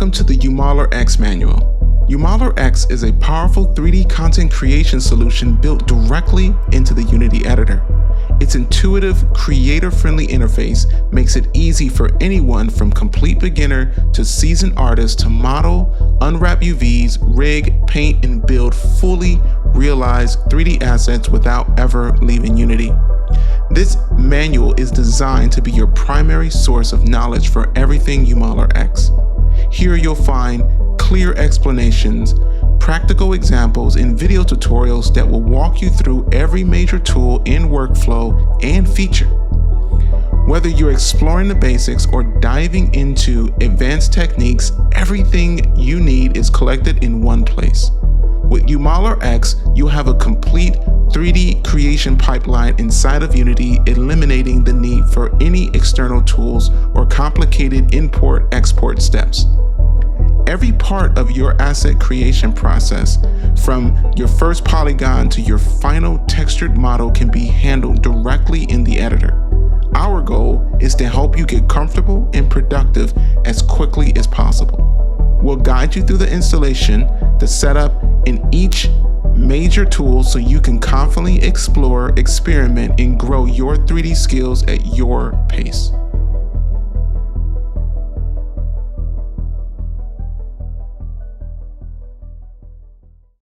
welcome to the UModeler X manual. UModeler X is a powerful 3D content creation solution built directly into the Unity editor. Its intuitive, creator-friendly interface makes it easy for anyone from complete beginner to seasoned artist to model, unwrap UVs, rig, paint, and build fully realized 3D assets without ever leaving Unity. This manual is designed to be your primary source of knowledge for everything UModeler X. Here you'll find clear explanations, practical examples, and video tutorials that will walk you through every major tool and workflow and feature. Whether you're exploring the basics or diving into advanced techniques, everything you need is collected in one place. With UModeler X, you'll have a complete 3D creation pipeline inside of Unity, eliminating the need for any external tools or complicated import-export steps. Every part of your asset creation process, from your first polygon to your final textured model, can be handled directly in the editor. Our goal is to help you get comfortable and productive as quickly as possible. We'll guide you through the installation, the setup, and each major tool so you can confidently explore, experiment, and grow your 3D skills at your pace.